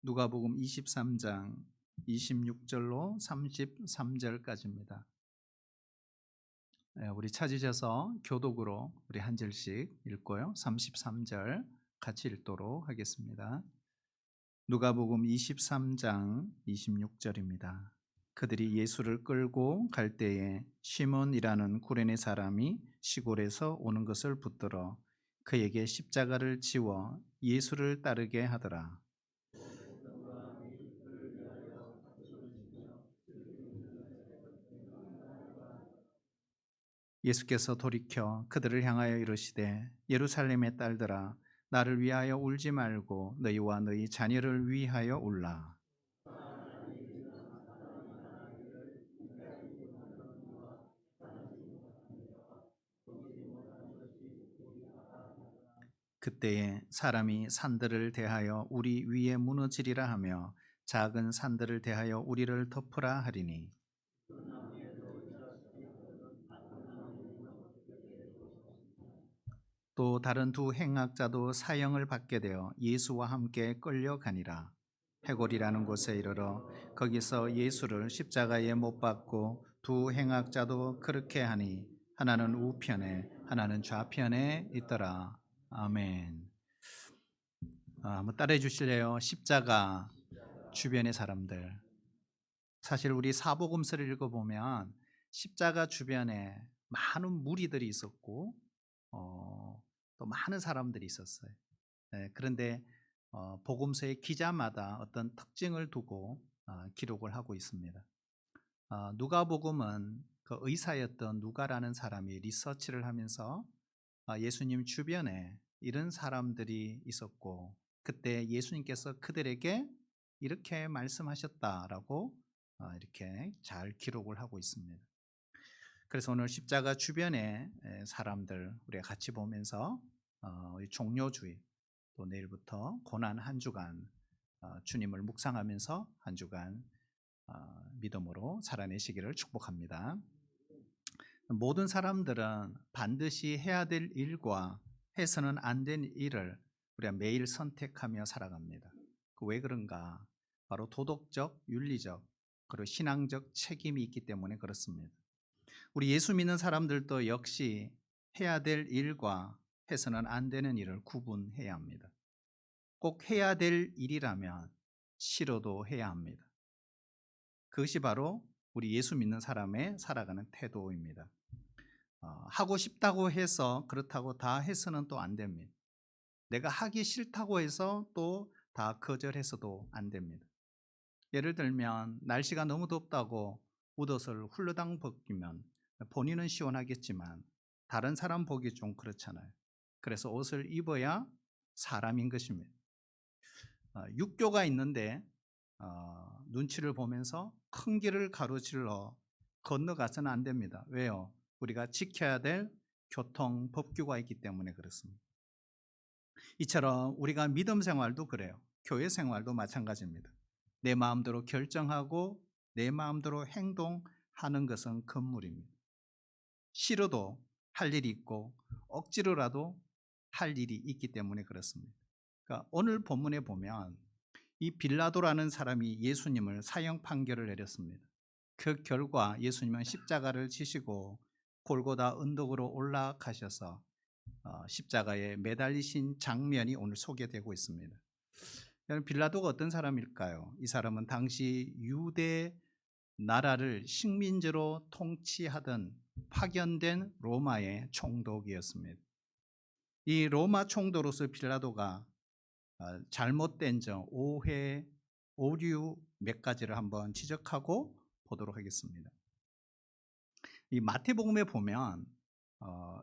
누가복음 23장 26절로 33절까지입니다. 우리 찾으셔서 교독으로 우리 한 절씩 읽고요. 33절 같이 읽도록 하겠습니다. 누가복음 23장 26절입니다. 그들이 예수를 끌고 갈 때에 시몬이라는 구레네 사람이 시골에서 오는 것을 붙들어 그에게 십자가를 지워 예수를 따르게 하더라. 예수께서 돌이켜 그들을 향하여 이르시되 예루살렘의 딸들아 나를 위하여 울지 말고 너희와 너희 자녀를 위하여 울라. 그때에 사람이 산들을 대하여 우리 위에 무너지리라 하며 작은 산들을 대하여 우리를 덮으라 하리니 또 다른 두 행악자도 사형을 받게 되어 예수와 함께 끌려가니라. 해골이라는 곳에 이르러 거기서 예수를 십자가에 못 박고 두 행악자도 그렇게 하니 하나는 우편에 하나는 좌편에 있더라. 아멘. 한번 따라해 주실래요? 십자가 주변의 사람들. 사실 우리 사복음서를 읽어보면 십자가 주변에 많은 무리들이 있었고 또 많은 사람들이 있었어요. 그런데 복음서의 기자마다 어떤 특징을 두고 기록을 하고 있습니다. 누가복음은 그 의사였던 누가라는 사람이 리서치를 하면서 예수님 주변에 이런 사람들이 있었고 그때 예수님께서 그들에게 이렇게 말씀하셨다라고 이렇게 잘 기록을 하고 있습니다. 그래서 오늘 십자가 주변의 사람들 우리가 같이 보면서 종료주의 또 내일부터 고난 한 주간 주님을 묵상하면서 한 주간 믿음으로 살아내시기를 축복합니다. 모든 사람들은 반드시 해야 될 일과 해서는 안 된 일을 우리가 매일 선택하며 살아갑니다. 왜 그런가? 바로 도덕적, 윤리적, 그리고 신앙적 책임이 있기 때문에 그렇습니다. 우리 예수 믿는 사람들도 역시 해야 될 일과 해서는 안 되는 일을 구분해야 합니다. 꼭 해야 될 일이라면 싫어도 해야 합니다. 그것이 바로 우리 예수 믿는 사람의 살아가는 태도입니다. 하고 싶다고 해서 그렇다고 다 해서는 또 안 됩니다. 내가 하기 싫다고 해서 또 다 거절해서도 안 됩니다. 예를 들면 날씨가 너무 덥다고 옷을 훌러당 벗기면 본인은 시원하겠지만 다른 사람 보기 좀 그렇잖아요. 그래서 옷을 입어야 사람인 것입니다. 육교가 있는데 눈치를 보면서 큰 길을 가로질러 건너가서는 안 됩니다. 왜요? 우리가 지켜야 될 교통 법규가 있기 때문에 그렇습니다. 이처럼 우리가 믿음 생활도 그래요. 교회 생활도 마찬가지입니다. 내 마음대로 결정하고 내 마음대로 행동하는 것은 금물입니다. 싫어도 할 일이 있고 억지로라도 할 일이 있기 때문에 그렇습니다. 그러니까 오늘 본문에 보면 이 빌라도라는 사람이 예수님을 사형 판결을 내렸습니다. 그 결과 예수님은 십자가를 지시고 골고다 언덕으로 올라가셔서 십자가에 매달리신 장면이 오늘 소개되고 있습니다. 빌라도가 어떤 사람일까요? 이 사람은 당시 유대 나라를 식민지로 통치하던 파견된 로마의 총독이었습니다. 이 로마 총독으로서 빌라도가 잘못된 점, 오해, 오류 몇 가지를 한번 지적하고 보도록 하겠습니다. 이 마태복음에 보면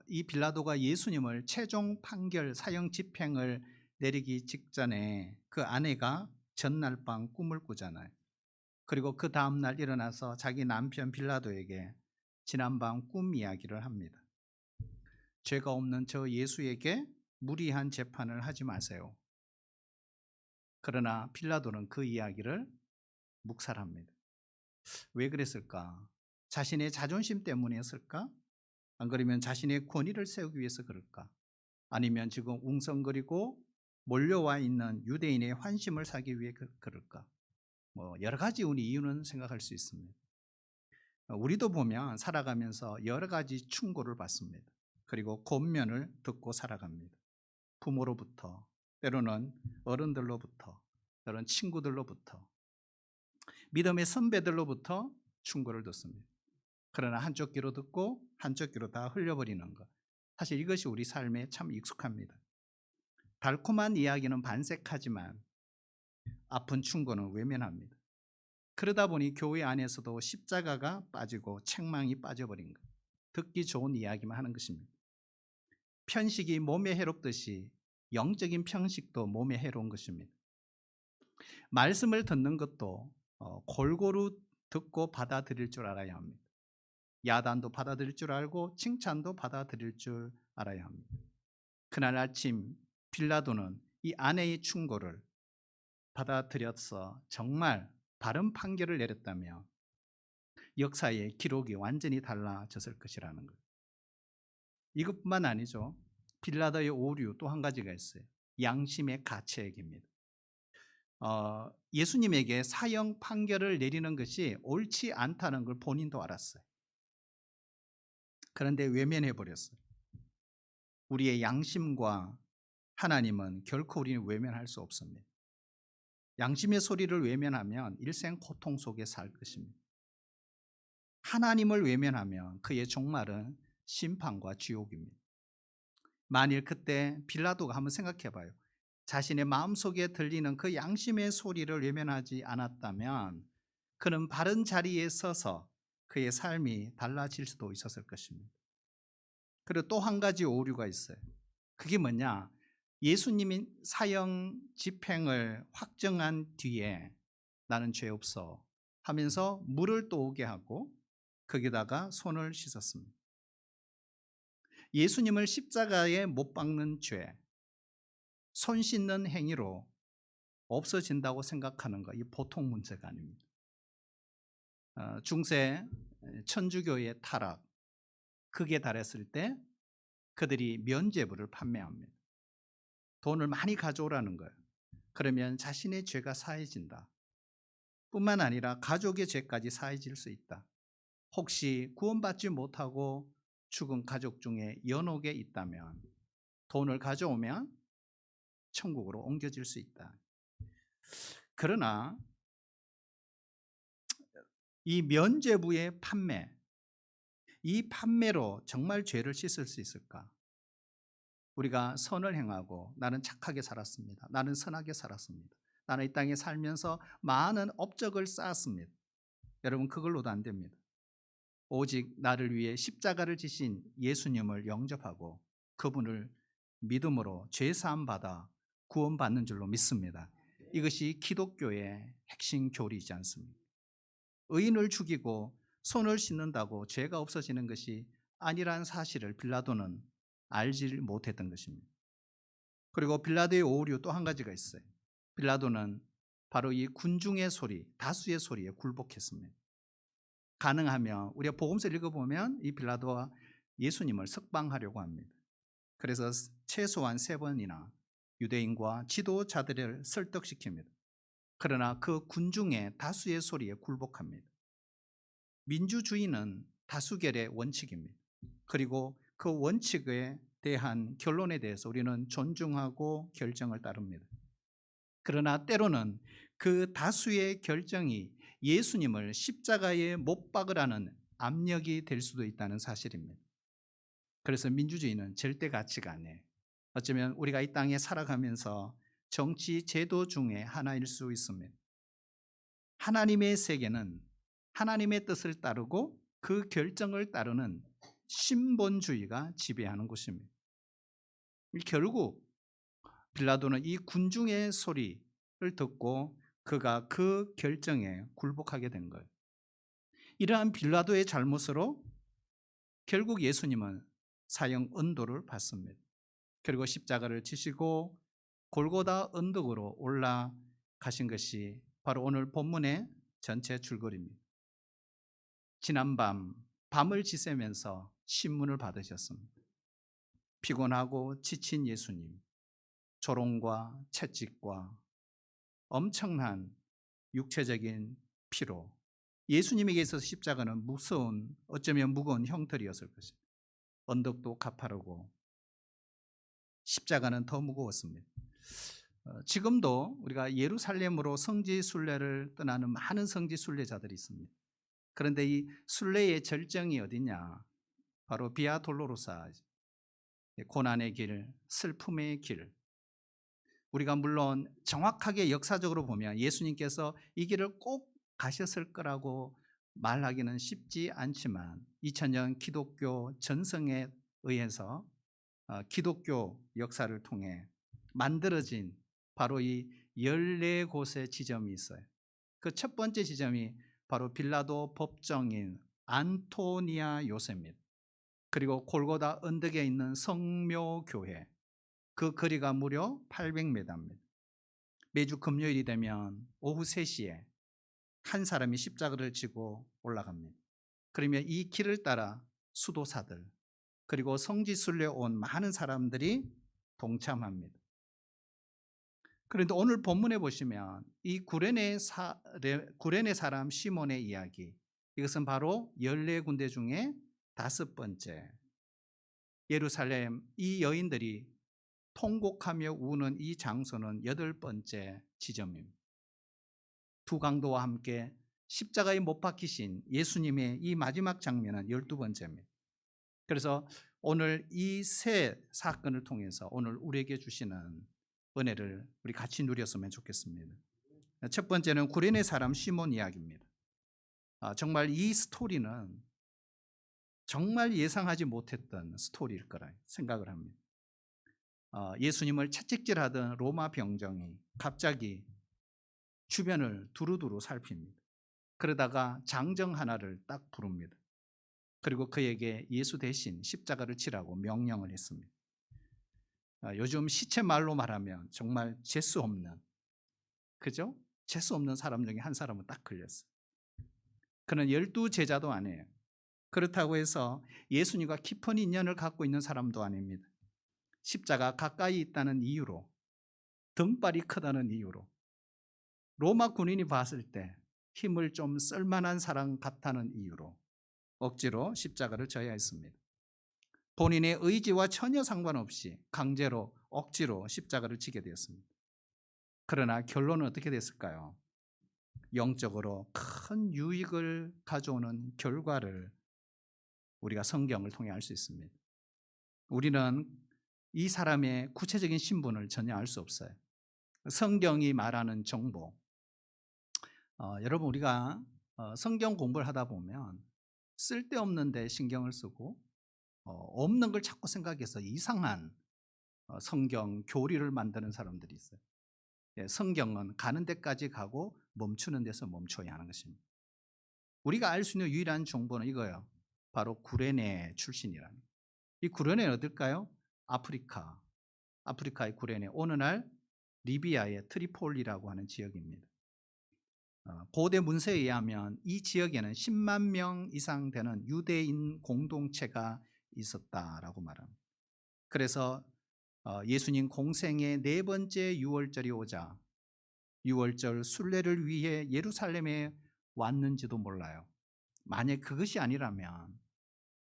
이 빌라도가 예수님을 최종 판결 사형 집행을 내리기 직전에 그 아내가 전날 밤 꿈을 꾸잖아요. 그리고 그 다음날 일어나서 자기 남편 빌라도에게 지난밤 꿈 이야기를 합니다. 죄가 없는 저 예수에게 무리한 재판을 하지 마세요. 그러나 빌라도는 그 이야기를 묵살합니다. 왜 그랬을까? 자신의 자존심 때문이었을까? 안 그러면 자신의 권위를 세우기 위해서 그럴까? 아니면 지금 웅성거리고 몰려와 있는 유대인의 환심을 사기 위해 그럴까? 여러 가지 이유는 생각할 수 있습니다. 우리도 보면 살아가면서 여러 가지 충고를 받습니다. 그리고 권면을 듣고 살아갑니다. 부모로부터, 때로는 어른들로부터, 때로는 친구들로부터, 믿음의 선배들로부터 충고를 듣습니다. 그러나 한쪽 귀로 듣고 한쪽 귀로 다 흘려버리는 것. 사실 이것이 우리 삶에 참 익숙합니다. 달콤한 이야기는 반색하지만 아픈 충고는 외면합니다. 그러다 보니 교회 안에서도 십자가가 빠지고 책망이 빠져버린 것. 듣기 좋은 이야기만 하는 것입니다. 편식이 몸에 해롭듯이 영적인 편식도 몸에 해로운 것입니다. 말씀을 듣는 것도 골고루 듣고 받아들일 줄 알아야 합니다. 야단도 받아들일 줄 알고 칭찬도 받아들일 줄 알아야 합니다. 그날 아침 빌라도는 이 아내의 충고를 받아들여서 정말 바른 판결을 내렸다면 역사의 기록이 완전히 달라졌을 것이라는 것. 이것뿐만 아니죠. 빌라도의 오류 또 한 가지가 있어요. 양심의 가책입니다. 예수님에게 사형 판결을 내리는 것이 옳지 않다는 걸 본인도 알았어요. 그런데 외면해 버렸어요. 우리의 양심과 하나님은 결코 우리는 외면할 수 없습니다. 양심의 소리를 외면하면 일생 고통 속에 살 것입니다. 하나님을 외면하면 그의 종말은 심판과 지옥입니다. 만일 그때 빌라도가 한번 생각해 봐요. 자신의 마음속에 들리는 그 양심의 소리를 외면하지 않았다면 그는 바른 자리에 서서 그의 삶이 달라질 수도 있었을 것입니다. 그리고 또 한 가지 오류가 있어요. 그게 뭐냐? 예수님이 사형 집행을 확정한 뒤에 나는 죄 없어 하면서 물을 또 오게 하고 거기다가 손을 씻었습니다. 예수님을 십자가에 못 박는 죄, 손 씻는 행위로 없어진다고 생각하는 거, 이 보통 문제가 아닙니다. 중세 천주교의 타락, 극에 달했을 때 그들이 면죄부를 판매합니다. 돈을 많이 가져오라는 거예요. 그러면 자신의 죄가 사해진다. 뿐만 아니라 가족의 죄까지 사해질 수 있다. 혹시 구원받지 못하고 죽은 가족 중에 연옥에 있다면 돈을 가져오면 천국으로 옮겨질 수 있다. 그러나 이 면죄부의 판매, 이 판매로 정말 죄를 씻을 수 있을까? 우리가 선을 행하고 나는 착하게 살았습니다. 나는 선하게 살았습니다. 나는 이 땅에 살면서 많은 업적을 쌓았습니다. 여러분 그걸로도 안 됩니다. 오직 나를 위해 십자가를 지신 예수님을 영접하고 그분을 믿음으로 죄사함 받아 구원받는 줄로 믿습니다. 이것이 기독교의 핵심 교리이지 않습니까? 의인을 죽이고 손을 씻는다고 죄가 없어지는 것이 아니란 사실을 빌라도는 알지 못했던 것입니다. 그리고 빌라도의 오류 또 한 가지가 있어요. 빌라도는 바로 이 군중의 소리, 다수의 소리에 굴복했습니다. 가능하면 우리가 복음서를 읽어보면 이 빌라도가 예수님을 석방하려고 합니다. 그래서 최소한 3번이나 유대인과 지도자들을 설득시킵니다. 그러나 그 군중의 다수의 소리에 굴복합니다. 민주주의는 다수결의 원칙입니다. 그리고 그 원칙에 대한 결론에 대해서 우리는 존중하고 결정을 따릅니다. 그러나 때로는 그 다수의 결정이 예수님을 십자가에 못 박으라는 압력이 될 수도 있다는 사실입니다. 그래서 민주주의는 절대 가치가 아니에요. 어쩌면 우리가 이 땅에 살아가면서 정치 제도 중에 하나일 수 있습니다. 하나님의 세계는 하나님의 뜻을 따르고 그 결정을 따르는 신본주의가 지배하는 곳입니다. 결국 빌라도는 이 군중의 소리를 듣고 그가 그 결정에 굴복하게 된 거예요. 이러한 빌라도의 잘못으로 결국 예수님은 사형 언도를 받습니다. 그리고 십자가를 지시고 골고다 언덕으로 올라가신 것이 바로 오늘 본문의 전체 줄거리입니다. 지난밤 밤을 지새면서 신문을 받으셨습니다. 피곤하고 지친 예수님, 조롱과 채찍과 엄청난 육체적인 피로, 예수님에게 있어서 십자가는 무서운, 어쩌면 무거운 형틀이었을 것입니다. 언덕도 가파르고 십자가는 더 무거웠습니다. 지금도 우리가 예루살렘으로 성지 순례를 떠나는 많은 성지 순례자들이 있습니다. 그런데 이 순례의 절정이 어디냐? 바로 비아 돌로로사, 고난의 길, 슬픔의 길. 우리가 물론 정확하게 역사적으로 보면 예수님께서 이 길을 꼭 가셨을 거라고 말하기는 쉽지 않지만 2000년 기독교 전성에 의해서 기독교 역사를 통해 만들어진 바로 이 14곳의 지점이 있어요. 그 첫 번째 지점이 바로 빌라도 법정인 안토니아 요새입니다. 그리고 골고다 언덕에 있는 성묘교회, 그 거리가 무려 800m입니다. 매주 금요일이 되면 오후 3시에 한 사람이 십자가를 지고 올라갑니다. 그러면 이 길을 따라 수도사들 그리고 성지순례 온 많은 사람들이 동참합니다. 그런데 오늘 본문에 보시면 이 구레네 사람 시몬의 이야기, 이것은 바로 14군데 중에 5번째, 예루살렘 이 여인들이 통곡하며 우는 이 장소는 8번째 지점입니다. 두 강도와 함께 십자가에 못 박히신 예수님의 이 마지막 장면은 12번째입니다. 그래서 오늘 이 세 사건을 통해서 오늘 우리에게 주시는 은혜를 우리 같이 누렸으면 좋겠습니다. 첫 번째는 구레네 사람 시몬 이야기입니다. 정말 이 스토리는 정말 예상하지 못했던 스토리일 거라 생각을 합니다. 예수님을 채찍질하던 로마 병정이 갑자기 주변을 두루두루 살핍니다. 그러다가 장정 하나를 딱 부릅니다. 그리고 그에게 예수 대신 십자가를 치라고 명령을 했습니다. 요즘 시체 말로 말하면 정말 재수 없는, 그죠? 재수 없는 사람 중에 한 사람은 딱 걸렸어요. 그는 12제자도 아니에요. 그렇다고 해서 예수님과 깊은 인연을 갖고 있는 사람도 아닙니다. 십자가 가까이 있다는 이유로, 등발이 크다는 이유로, 로마 군인이 봤을 때 힘을 좀 쓸만한 사람 같다는 이유로 억지로 십자가를 져야 했습니다. 본인의 의지와 전혀 상관없이 강제로 억지로 십자가를 지게 되었습니다. 그러나 결론은 어떻게 됐을까요? 영적으로 큰 유익을 가져오는 결과를 우리가 성경을 통해 알 수 있습니다. 우리는 이 사람의 구체적인 신분을 전혀 알 수 없어요. 성경이 말하는 정보, 여러분 우리가 성경 공부를 하다 보면 쓸데없는 데 신경을 쓰고 없는 걸 자꾸 생각해서 이상한 성경 교리를 만드는 사람들이 있어요. 성경은 가는 데까지 가고 멈추는 데서 멈춰야 하는 것입니다. 우리가 알 수 있는 유일한 정보는 이거예요. 바로 구레네 출신이라는. 이 구레네는 어딜까요? 아프리카의 구레네, 오늘날 리비아의 트리폴리라고 하는 지역입니다. 고대 문서에 의하면 이 지역에는 10만 명 이상 되는 유대인 공동체가 있었다라고 말합니다. 그래서 예수님 공생의 4번째 유월절이 오자 유월절 순례를 위해 예루살렘에 왔는지도 몰라요. 만약 그것이 아니라면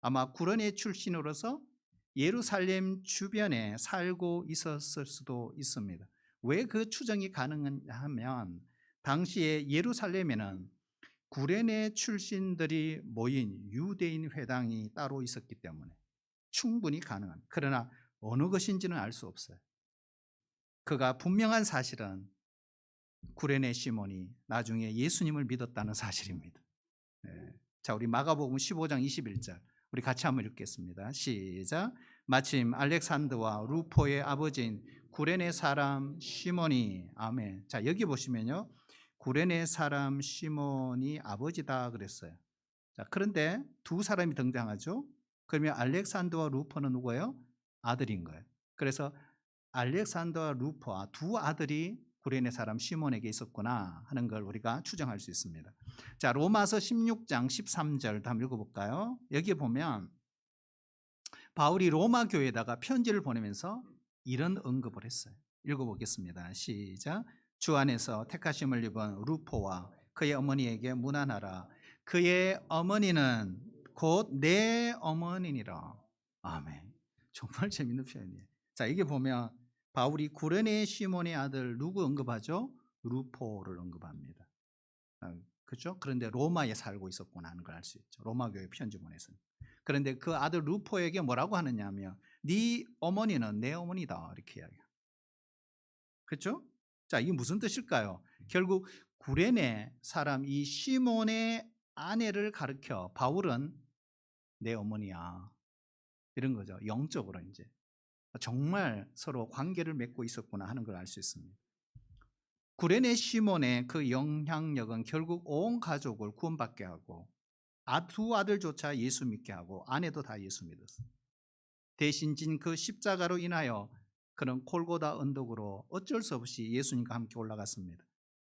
아마 구레네 출신으로서 예루살렘 주변에 살고 있었을 수도 있습니다. 왜 그 추정이 가능하면 당시에 예루살렘에는 구레네 출신들이 모인 유대인 회당이 따로 있었기 때문에 충분히 가능합니다. 그러나 어느 것인지는 알 수 없어요. 그가 분명한 사실은 구레네 시몬이 나중에 예수님을 믿었다는 사실입니다. 자, 우리 마가복음 15장 21절 우리 같이 한번 읽겠습니다. 시작. 마침 알렉산더와 루포의 아버지인 구레네 사람 시몬이, 아멘. 자, 여기 보시면요, 구레네 사람 시몬이 아버지다 그랬어요. 자, 그런데 두 사람이 등장하죠. 그러면 알렉산더와 루포는 누구예요? 아들인 거예요. 그래서 알렉산더와 루포, 두 아들이 구레네 사람 시몬에게 있었구나 하는 걸 우리가 추정할 수 있습니다. 자, 로마서 16장 13절 한번 읽어볼까요? 여기 보면 바울이 로마 교회에다가 편지를 보내면서 이런 언급을 했어요. 읽어보겠습니다. 시작. 주 안에서 택하심을 입은 루포와 그의 어머니에게 문안하라. 그의 어머니는 곧 내 어머니니라. 아멘. 정말 재밌는 표현이에요. 자, 이게 보면 바울이 구레네 시몬의 아들 누구 언급하죠? 루포를 언급합니다. 그렇죠? 그런데 로마에 살고 있었구나 하는 걸 알 수 있죠. 로마 교회 편지본에서는. 그런데 그 아들 루포에게 뭐라고 하느냐 하면 네 어머니는 내 어머니다 이렇게 이야기해요. 그렇죠? 자, 이게 무슨 뜻일까요? 결국 구레네 사람 이 시몬의 아내를 가르쳐 바울은 내 어머니야 이런 거죠. 영적으로 이제 정말 서로 관계를 맺고 있었구나 하는 걸 알 수 있습니다. 구레네 시몬의 그 영향력은 결국 온 가족을 구원받게 하고 두 아들조차 예수 믿게 하고 아내도 다 예수 믿었어요. 대신 진 그 십자가로 인하여 그는 골고다 언덕으로 어쩔 수 없이 예수님과 함께 올라갔습니다.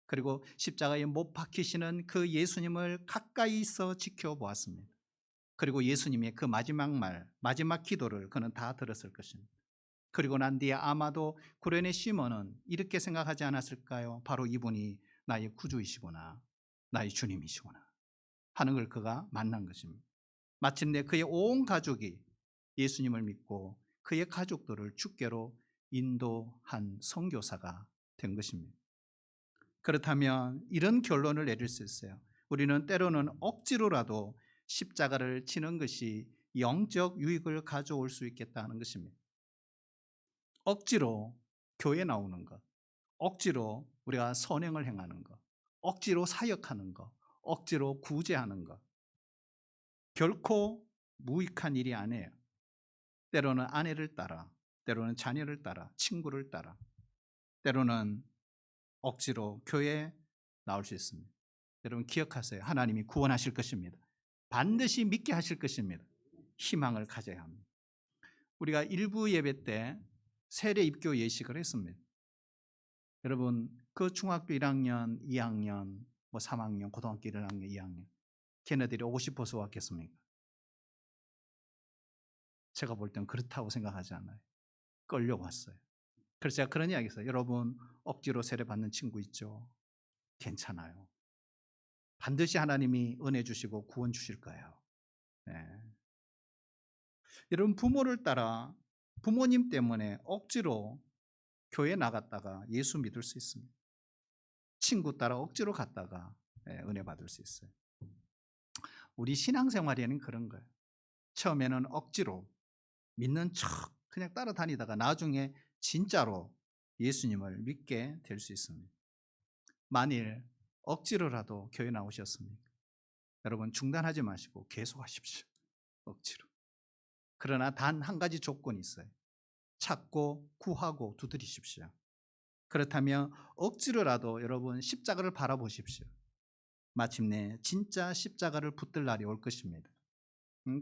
그리고 십자가에 못 박히시는 그 예수님을 가까이서 지켜보았습니다. 그리고 예수님의 그 마지막 말, 마지막 기도를 그는 다 들었을 것입니다. 그리고 난 뒤에 아마도 구레네 시몬은 이렇게 생각하지 않았을까요? 바로 이분이 나의 구주이시구나, 나의 주님이시구나 하는 걸 그가 만난 것입니다. 마침내 그의 온 가족이 예수님을 믿고 그의 가족들을 주께로 인도한 선교사가 된 것입니다. 그렇다면 이런 결론을 내릴 수 있어요. 우리는 때로는 억지로라도 십자가를 치는 것이 영적 유익을 가져올 수 있겠다는 것입니다. 억지로 교회 나오는 것, 억지로 우리가 선행을 행하는 것, 억지로 사역하는 것, 억지로 구제하는 것, 결코 무익한 일이 아니에요. 때로는 아내를 따라, 때로는 자녀를 따라, 친구를 따라, 때로는 억지로 교회에 나올 수 있습니다. 여러분 기억하세요. 하나님이 구원하실 것입니다. 반드시 믿게 하실 것입니다. 희망을 가져야 합니다. 우리가 일부 예배 때 세례 입교 예식을 했습니다. 여러분 그 중학교 1학년, 2학년, 3학년, 고등학교 1학년, 2학년 걔네들이 오고 싶어서 왔겠습니까? 제가 볼 땐 그렇다고 생각하지 않아요. 끌려왔어요. 그래서 제가 그런 이야기 했어요. 여러분 억지로 세례 받는 친구 있죠? 괜찮아요. 반드시 하나님이 은혜 주시고 구원 주실 거예요. 네. 여러분 부모를 따라 부모님 때문에 억지로 교회 나갔다가 예수 믿을 수 있습니다. 친구 따라 억지로 갔다가 은혜 받을 수 있어요. 우리 신앙생활에는 그런 거예요. 처음에는 억지로 믿는 척 그냥 따라다니다가 나중에 진짜로 예수님을 믿게 될 수 있습니다. 만일 억지로라도 교회 나오셨습니까? 여러분 중단하지 마시고 계속 하십시오. 억지로. 그러나 단 한 가지 조건이 있어요. 찾고 구하고 두드리십시오. 그렇다면 억지로라도 여러분 십자가를 바라보십시오. 마침내 진짜 십자가를 붙들 날이 올 것입니다.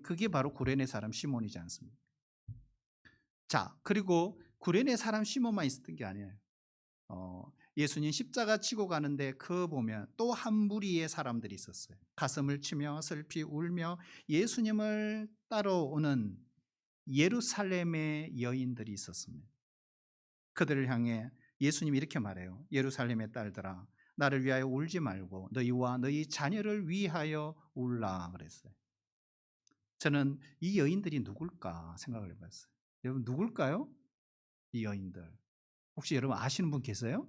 그게 바로 구레네 사람 시몬이지 않습니까? 자, 그리고 구레네 사람 시몬만 있었던 게 아니에요. 예수님 십자가 치고 가는데 그 보면 또 한 무리의 사람들이 있었어요. 가슴을 치며 슬피 울며 예수님을 따라오는 예루살렘의 여인들이 있었습니다. 그들을 향해 예수님이 이렇게 말해요. 예루살렘의 딸들아, 나를 위하여 울지 말고 너희와 너희 자녀를 위하여 울라 그랬어요. 저는 이 여인들이 누굴까 생각을 해봤어요. 여러분 누굴까요? 이 여인들. 혹시 여러분 아시는 분 계세요?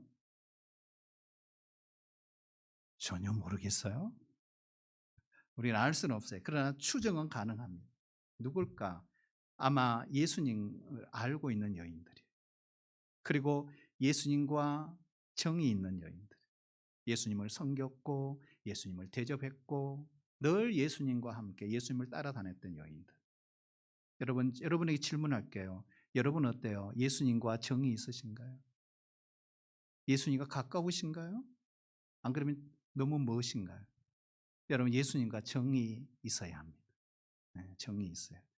전혀 모르겠어요. 우리는 알 수는 없어요. 그러나 추정은 가능합니다. 누굴까? 아마 예수님을 알고 있는 여인들이에요. 그리고 예수님과 정이 있는 여인들. 예수님을 섬겼고 예수님을 대접했고 늘 예수님과 함께 예수님을 따라다녔던 여인들. 여러분에게 질문할게요. 여러분 어때요? 예수님과 정이 있으신가요? 예수님과 가까우신가요? 안 그러면 너무 멋인가요? 여러분 예수님과 정이 있어야 합니다. 네, 정이 있어야 돼요.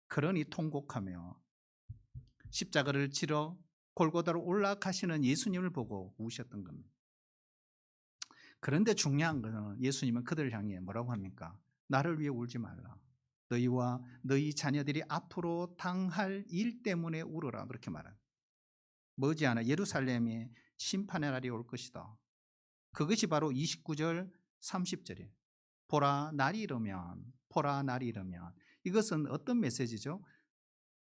그러니 통곡하며 십자가를 지러 골고다로 올라가시는 예수님을 보고 우셨던 겁니다. 그런데 중요한 것은 예수님은 그들을 향해 뭐라고 합니까? 나를 위해 울지 말라. 너희와 너희 자녀들이 앞으로 당할 일 때문에 울어라. 그렇게 말합니다. 머지않아 예루살렘에 심판의 날이 올 것이다. 그것이 바로 29절 30절이에요. 보라 날이 이르면, 보라 날이 이르면. 이것은 어떤 메시지죠?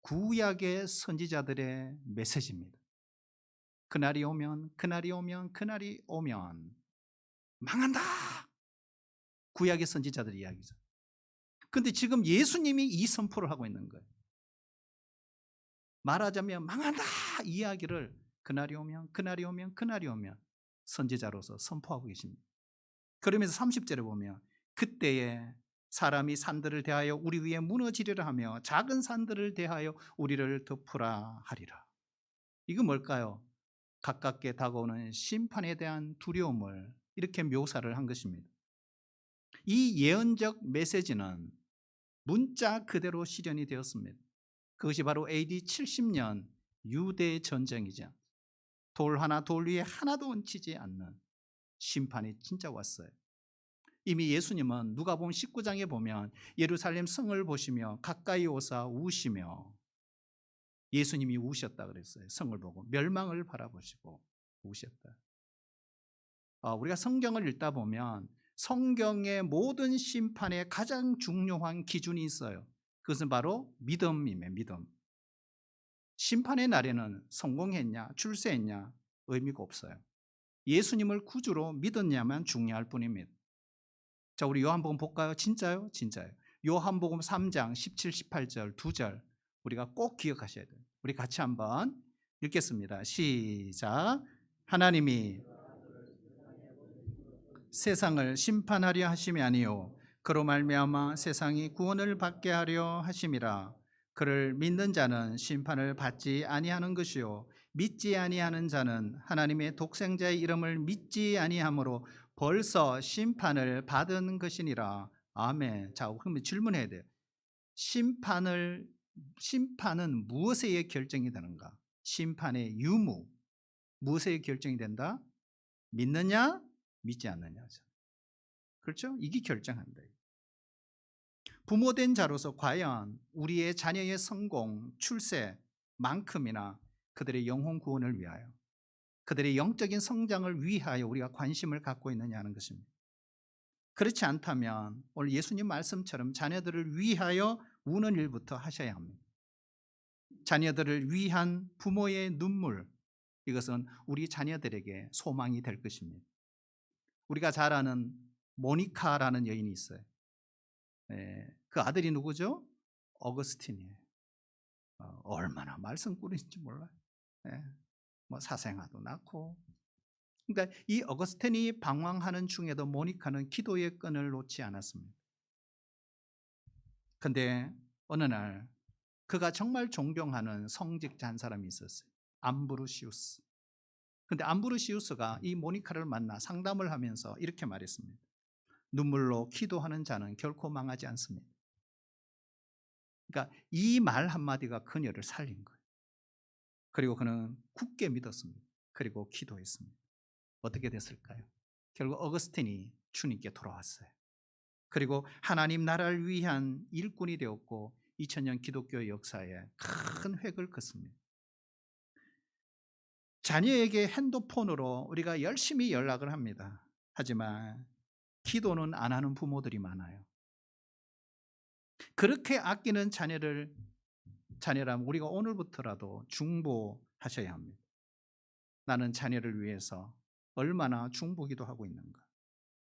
구약의 선지자들의 메시지입니다. 그날이 오면, 그날이 오면, 그날이 오면 망한다. 구약의 선지자들의 이야기죠. 그런데 지금 예수님이 이 선포를 하고 있는 거예요. 말하자면 망한다 이 이야기를 그날이 오면, 그날이 오면, 그날이 오면 선지자로서 선포하고 계십니다. 그러면서 30절에 보면 그때에 사람이 산들을 대하여 우리 위에 무너지리라 하며 작은 산들을 대하여 우리를 덮으라 하리라. 이거 뭘까요? 가깝게 다가오는 심판에 대한 두려움을 이렇게 묘사를 한 것입니다. 이 예언적 메시지는 문자 그대로 실현이 되었습니다. 그것이 바로 AD 70년 유대 전쟁이죠. 돌 하나 돌 위에 하나도 얹히지 않는 심판이 진짜 왔어요. 이미 예수님은 누가복음 19장에 보면 예루살렘 성을 보시며 가까이 오사 우시며, 예수님이 우셨다 그랬어요. 성을 보고 멸망을 바라보시고 우셨다. 우리가 성경을 읽다 보면 성경의 모든 심판에 가장 중요한 기준이 있어요. 그것은 바로 믿음이에요. 믿음. 심판의 날에는 성공했냐 출세했냐 의미가 없어요. 예수님을 구주로 믿었냐만 중요할 뿐입니다. 자, 우리 요한복음 볼까요? 진짜요? 진짜요. 요한복음 3장 17, 18절 2절 우리가 꼭 기억하셔야 돼요. 우리 같이 한번 읽겠습니다. 시작. 하나님이 세상을 심판하려 하심이 아니요 그로 말미암아 세상이 구원을 받게 하려 하심이라. 그를 믿는 자는 심판을 받지 아니하는 것이요 믿지 아니하는 자는 하나님의 독생자의 이름을 믿지 아니하므로 벌써 심판을 받은 것이니라. 아멘. 자, 그러면 질문해야 돼요. 심판은 무엇에 의해 결정이 되는가? 심판의 유무 무엇에 의해 결정이 된다? 믿느냐 믿지 않느냐. 그렇죠? 이게 결정한다. 부모된 자로서 과연 우리의 자녀의 성공, 출세만큼이나 그들의 영혼 구원을 위하여, 그들의 영적인 성장을 위하여 우리가 관심을 갖고 있느냐 하는 것입니다. 그렇지 않다면 오늘 예수님 말씀처럼 자녀들을 위하여 우는 일부터 하셔야 합니다. 자녀들을 위한 부모의 눈물, 이것은 우리 자녀들에게 소망이 될 것입니다. 우리가 잘 아는 모니카라는 여인이 있어요. 그 아들이 누구죠? 어거스틴이에요. 얼마나 말썽꾸러기인지 몰라요. 뭐 사생아도 낳고. 그러니까 이 어거스틴이 방황하는 중에도 모니카는 기도의 끈을 놓지 않았습니다. 그런데 어느 날 그가 정말 존경하는 성직자 한 사람이 있었어요. 암브루시우스. 그런데 암브루시우스가 이 모니카를 만나 상담을 하면서 이렇게 말했습니다. 눈물로 기도하는 자는 결코 망하지 않습니다. 그러니까 이 말 한마디가 그녀를 살린 거예요. 그리고 그는 굳게 믿었습니다. 그리고 기도했습니다. 어떻게 됐을까요? 결국 어거스틴이 주님께 돌아왔어요. 그리고 하나님 나라를 위한 일꾼이 되었고 2000년 기독교 역사에 큰 획을 긋습니다. 자녀에게 핸드폰으로 우리가 열심히 연락을 합니다. 하지만 기도는 안 하는 부모들이 많아요. 그렇게 아끼는 자녀라면 우리가 오늘부터라도 중보하셔야 합니다. 나는 자녀를 위해서 얼마나 중보기도 하고 있는가.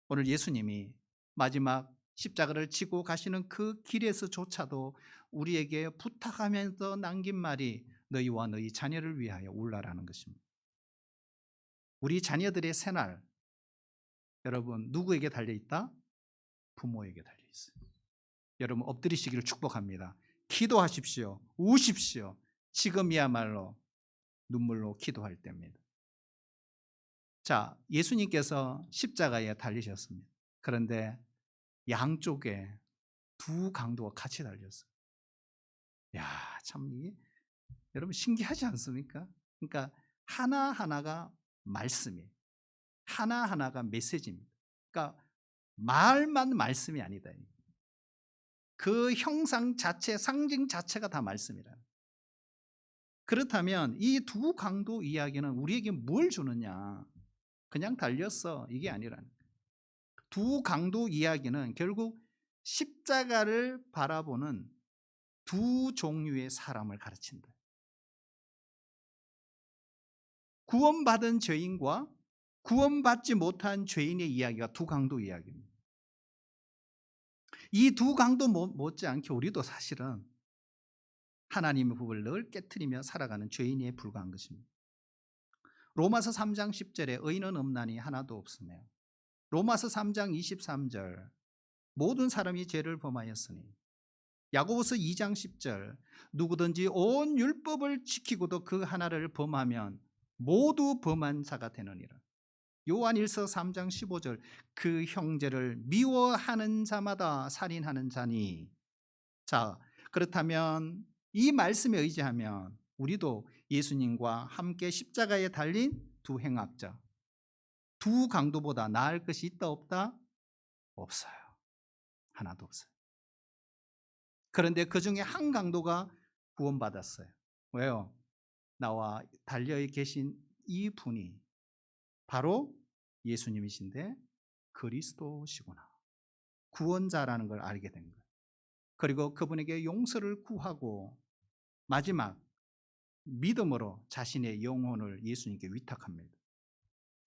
오늘 예수님이 마지막 십자가를 지고 가시는 그 길에서조차도 우리에게 부탁하면서 남긴 말이 너희와 너희 자녀를 위하여 울라라는 것입니다. 우리 자녀들의 새날, 여러분 누구에게 달려있다? 부모에게 달려있어요. 여러분 엎드리시기를 축복합니다. 기도하십시오. 우십시오. 지금이야말로 눈물로 기도할 때입니다. 자, 예수님께서 십자가에 달리셨습니다. 그런데 양쪽에 두 강도가 같이 달렸어요. 야, 참 이게 여러분 신기하지 않습니까? 그러니까 하나하나가 말씀이에요. 하나하나가 메시지입니다. 그러니까 말만 말씀이 아니다. 그 형상 자체, 상징 자체가 다 말씀이라. 그렇다면 이 두 강도 이야기는 우리에게 뭘 주느냐? 그냥 달렸어. 이게 아니라는 거예요. 두 강도 이야기는 결국 십자가를 바라보는 두 종류의 사람을 가르친다. 구원받은 죄인과 구원받지 못한 죄인의 이야기가 두 강도 이야기입니다. 이 두 강도 못지않게 우리도 사실은 하나님의 법을 늘 깨트리며 살아가는 죄인에 불과한 것입니다. 로마서 3장 10절에 의인은 없나니 하나도 없으며, 로마서 3장 23절 모든 사람이 죄를 범하였으니, 야고보서 2장 10절 누구든지 온 율법을 지키고도 그 하나를 범하면 모두 범한 자가 되느니라. 요한일서 3장 15절 그 형제를 미워하는 자마다 살인하는 자니. 자, 그렇다면 이 말씀에 의지하면 우리도 예수님과 함께 십자가에 달린 두 행악자, 두 강도보다 나을 것이 있다 없다? 없어요. 하나도 없어요. 그런데 그 중에 한 강도가 구원받았어요. 왜요? 나와 달려 계신 이 분이 바로 예수님이신데 그리스도시구나. 구원자라는 걸 알게 된 거예요. 그리고 그분에게 용서를 구하고 마지막 믿음으로 자신의 영혼을 예수님께 위탁합니다.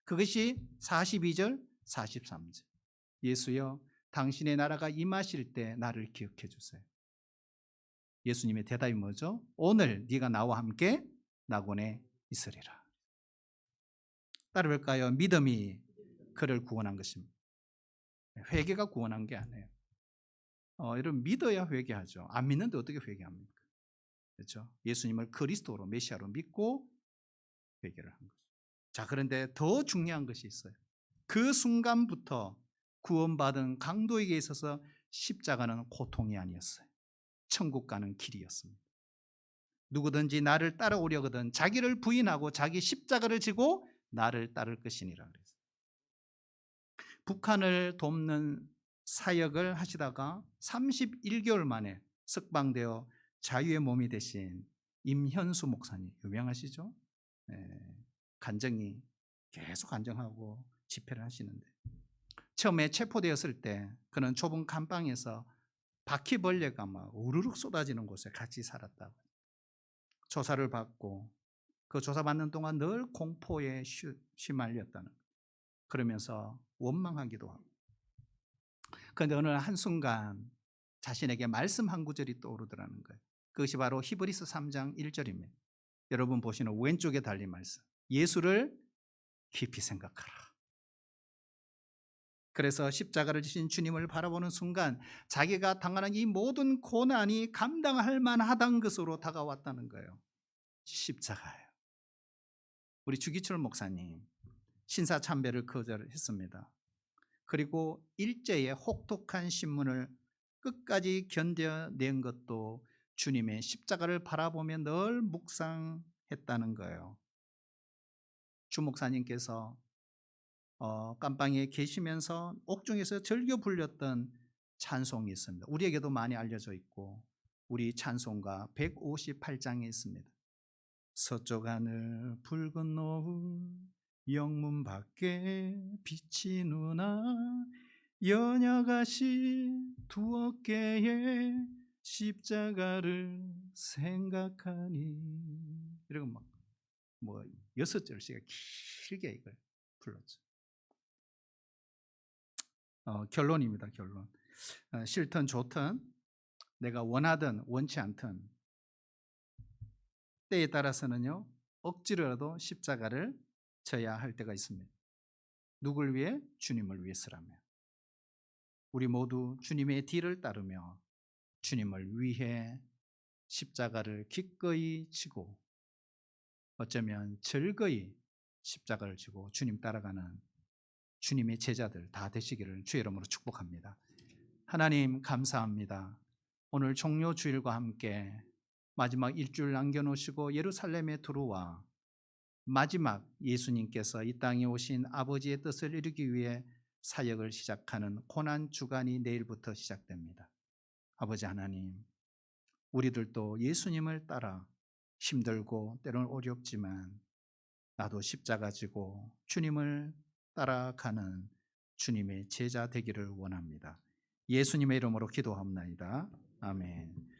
그것이 42절, 43절. 예수여, 당신의 나라가 임하실 때 나를 기억해 주세요. 예수님의 대답이 뭐죠? 오늘 네가 나와 함께 낙원에 있으리라. 따라볼까요? 믿음이 그를 구원한 것입니다. 회개가 구원한 게 아니에요. 여러분 믿어야 회개하죠. 안 믿는데 어떻게 회개합니까? 그렇죠? 예수님을 그리스도로 메시아로 믿고 회개를 한 거죠. 자, 그런데 더 중요한 것이 있어요. 그 순간부터 구원받은 강도에게 있어서 십자가는 고통이 아니었어요. 천국 가는 길이었습니다. 누구든지 나를 따라오려거든 자기를 부인하고 자기 십자가를 지고 나를 따를 것이니라 그랬어요. 북한을 돕는 사역을 하시다가 31개월 만에 석방되어 자유의 몸이 되신 임현수 목사님, 유명하시죠? 간증이 계속 간증하고 집회를 하시는데, 처음에 체포되었을 때 그는 좁은 감방에서 바퀴벌레가 막 우르륵 쏟아지는 곳에 같이 살았다고. 조사를 받고 그 조사받는 동안 늘 공포에 휘말렸다는, 그러면서 원망하기도 하고. 그런데 어느 한순간 자신에게 말씀 한 구절이 떠오르더라는 거예요. 그것이 바로 히브리서 3장 1절입니다. 여러분 보시는 왼쪽에 달린 말씀. 예수를 깊이 생각하라. 그래서 십자가를 지신 주님을 바라보는 순간 자기가 당하는 이 모든 고난이 감당할 만하다는 것으로 다가왔다는 거예요. 십자가예요. 우리 주기철 목사님 신사참배를 거절했습니다. 그리고 일제의 혹독한 신문을 끝까지 견뎌낸 것도 주님의 십자가를 바라보며 늘 묵상했다는 거예요. 주 목사님께서 깜방에 계시면서 옥중에서 즐겨 불렸던 찬송이 있습니다. 우리에게도 많이 알려져 있고 우리 찬송가 158장에 있습니다. 서쪽 하늘 붉은 노을 영문 밖에 비치누나 연약하신 두 어깨에 십자가를 생각하니. 이러고 뭐 6절씩가 길게 이걸 불렀죠. 결론입니다. 결론. 싫든 좋든 내가 원하든 원치 않든 때에 따라서는요 억지로라도 십자가를 져야 할 때가 있습니다. 누굴 위해? 주님을 위해서라면. 우리 모두 주님의 뒤를 따르며 주님을 위해 십자가를 기꺼이 지고 어쩌면 즐거이 십자가를 지고 주님 따라가는 주님의 제자들 다 되시기를 주의 이름으로 축복합니다. 하나님 감사합니다. 오늘 종료 주일과 함께 마지막 일주일 남겨놓으시고 예루살렘에 들어와 마지막 예수님께서 이 땅에 오신 아버지의 뜻을 이루기 위해 사역을 시작하는 고난 주간이 내일부터 시작됩니다. 아버지 하나님, 우리들도 예수님을 따라 힘들고 때로는 어렵지만 나도 십자가 지고 주님을 따라가는 주님의 제자 되기를 원합니다. 예수님의 이름으로 기도합나이다. 아멘.